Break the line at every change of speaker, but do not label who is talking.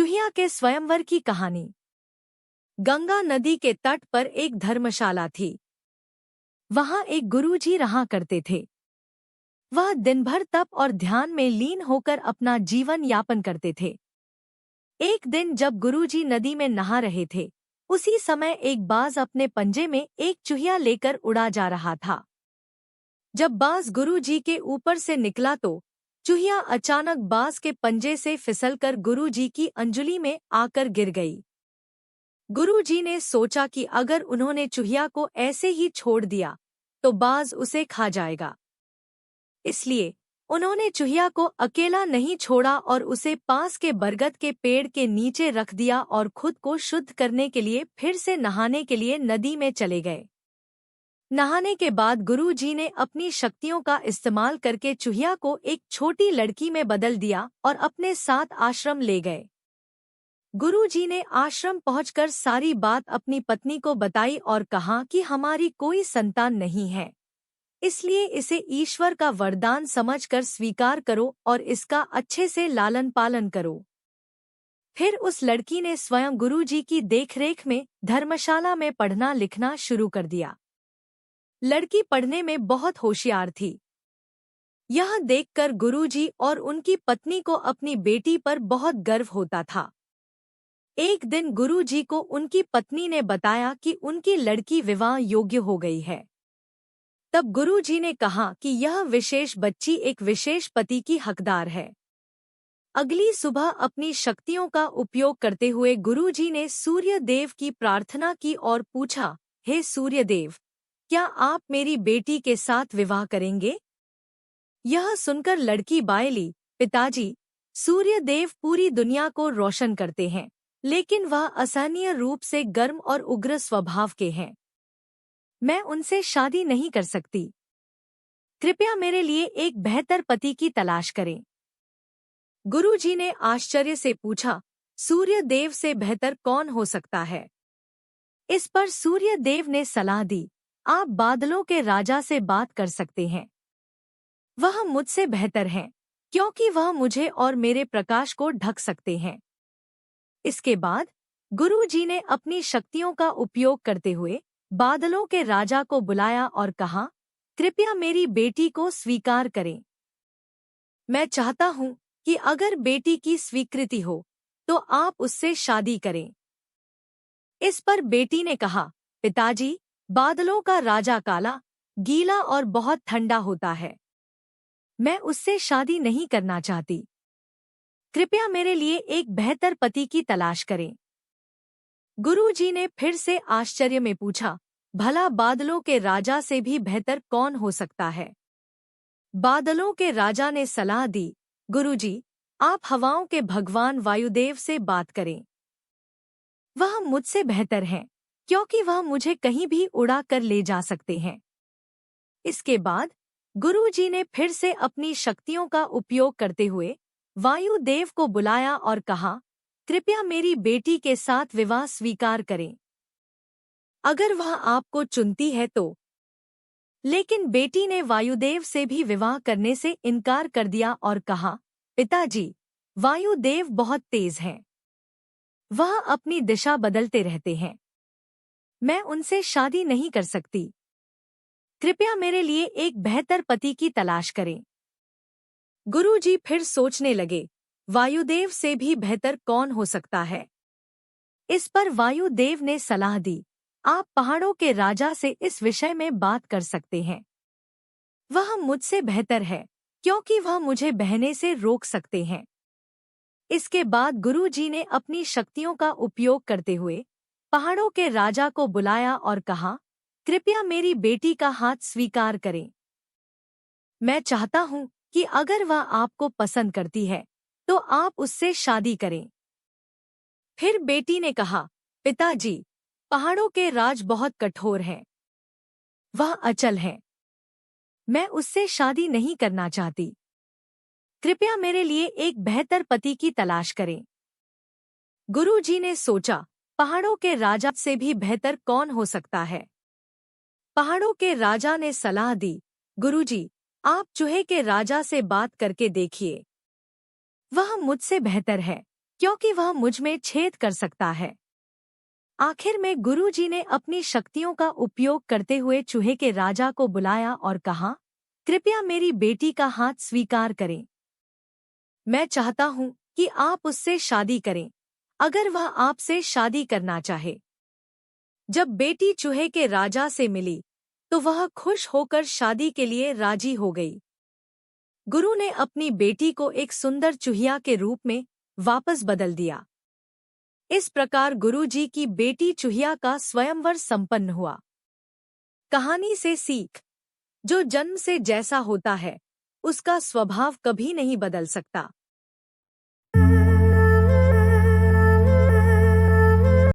चूहिया के स्वयंवर की कहानी। गंगा नदी के तट पर एक धर्मशाला थी। वहां एक गुरुजी रहा करते थे। वह दिन भर तप और ध्यान में लीन होकर अपना जीवन यापन करते थे। एक दिन जब गुरुजी नदी में नहा रहे थे, उसी समय एक बाज अपने पंजे में एक चूहिया लेकर उड़ा जा रहा था। जब बाज गुरुजी के ऊपर से निकला तो चूहिया अचानक बाज के पंजे से फिसलकर गुरुजी की अंजुली में आकर गिर गई। गुरुजी ने सोचा कि अगर उन्होंने चूहिया को ऐसे ही छोड़ दिया तो बाज उसे खा जाएगा। इसलिए उन्होंने चूहिया को अकेला नहीं छोड़ा और उसे पास के बरगद के पेड़ के नीचे रख दिया और खुद को शुद्ध करने के लिए फिर से नहाने के लिए नदी में चले गए। नहाने के बाद गुरुजी ने अपनी शक्तियों का इस्तेमाल करके चूहिया को एक छोटी लड़की में बदल दिया और अपने साथ आश्रम ले गए। गुरुजी ने आश्रम पहुंचकर सारी बात अपनी पत्नी को बताई और कहा कि हमारी कोई संतान नहीं है, इसलिए इसे ईश्वर का वरदान समझकर स्वीकार करो और इसका अच्छे से लालन पालन करो। फिर उस लड़की ने स्वयं गुरुजी की देखरेख में धर्मशाला में पढ़ना लिखना शुरू कर दिया। लड़की पढ़ने में बहुत होशियार थी। यह देखकर गुरुजी और उनकी पत्नी को अपनी बेटी पर बहुत गर्व होता था। एक दिन गुरुजी को उनकी पत्नी ने बताया कि उनकी लड़की विवाह योग्य हो गई है। तब गुरुजी ने कहा कि यह विशेष बच्ची एक विशेष पति की हकदार है। अगली सुबह अपनी शक्तियों का उपयोग करते हुए गुरुजी ने सूर्य देव की प्रार्थना की और पूछा, हे सूर्य देव, क्या आप मेरी बेटी के साथ विवाह करेंगे? यह सुनकर लड़की बायली, पिताजी, सूर्य देव पूरी दुनिया को रोशन करते हैं, लेकिन वह असहनीय रूप से गर्म और उग्र स्वभाव के हैं। मैं उनसे शादी नहीं कर सकती। कृपया मेरे लिए एक बेहतर पति की तलाश करें। गुरुजी ने आश्चर्य से पूछा, सूर्य देव से बेहतर कौन हो सकता है? इस पर सूर्य देव ने सलाह दी, आप बादलों के राजा से बात कर सकते हैं। वह मुझसे बेहतर हैं, क्योंकि वह मुझे और मेरे प्रकाश को ढक सकते हैं। इसके बाद गुरुजी ने अपनी शक्तियों का उपयोग करते हुए बादलों के राजा को बुलाया और कहा, कृपया मेरी बेटी को स्वीकार करें। मैं चाहता हूं कि अगर बेटी की स्वीकृति हो तो आप उससे शादी करें। इस पर बेटी ने कहा, पिताजी, बादलों का राजा काला, गीला और बहुत ठंडा होता है। मैं उससे शादी नहीं करना चाहती। कृपया मेरे लिए एक बेहतर पति की तलाश करें। गुरुजी ने फिर से आश्चर्य में पूछा, भला बादलों के राजा से भी बेहतर कौन हो सकता है? बादलों के राजा ने सलाह दी, गुरुजी, आप हवाओं के भगवान वायुदेव से बात करें। वह मुझसे बेहतर हैं, क्योंकि वह मुझे कहीं भी उड़ा कर ले जा सकते हैं। इसके बाद गुरुजी ने फिर से अपनी शक्तियों का उपयोग करते हुए वायुदेव को बुलाया और कहा, कृपया मेरी बेटी के साथ विवाह स्वीकार करें, अगर वह आपको चुनती है तो। लेकिन बेटी ने वायुदेव से भी विवाह करने से इनकार कर दिया और कहा, पिताजी, वायुदेव बहुत तेज हैं। वह अपनी दिशा बदलते रहते हैं। मैं उनसे शादी नहीं कर सकती। कृपया मेरे लिए एक बेहतर पति की तलाश करें। गुरुजी फिर सोचने लगे, वायुदेव से भी बेहतर कौन हो सकता है? इस पर वायुदेव ने सलाह दी, आप पहाड़ों के राजा से इस विषय में बात कर सकते हैं। वह मुझसे बेहतर है, क्योंकि वह मुझे बहने से रोक सकते हैं। इसके बाद गुरुजी ने अपनी शक्तियों का उपयोग करते हुए पहाड़ों के राजा को बुलाया और कहा, कृपया मेरी बेटी का हाथ स्वीकार करें। मैं चाहता हूं कि अगर वह आपको पसंद करती है तो आप उससे शादी करें। फिर बेटी ने कहा, पिताजी, पहाड़ों के राज बहुत कठोर हैं। वह अचल है। मैं उससे शादी नहीं करना चाहती। कृपया मेरे लिए एक बेहतर पति की तलाश करें। गुरुजी ने सोचा, पहाड़ों के राजा से भी बेहतर कौन हो सकता है? पहाड़ों के राजा ने सलाह दी, गुरुजी, आप चूहे के राजा से बात करके देखिए। वह मुझसे बेहतर है, क्योंकि वह मुझ में छेद कर सकता है। आखिर में गुरुजी ने अपनी शक्तियों का उपयोग करते हुए चूहे के राजा को बुलाया और कहा, कृपया मेरी बेटी का हाथ स्वीकार करें। मैं चाहता हूं कि आप उससे शादी करें, अगर वह आपसे शादी करना चाहे। जब बेटी चूहे के राजा से मिली तो वह खुश होकर शादी के लिए राजी हो गई। गुरु ने अपनी बेटी को एक सुंदर चूहिया के रूप में वापस बदल दिया। इस प्रकार गुरुजी की बेटी चूहिया का स्वयंवर संपन्न हुआ। कहानी से सीख, जो जन्म से जैसा होता है उसका स्वभाव कभी नहीं बदल सकता।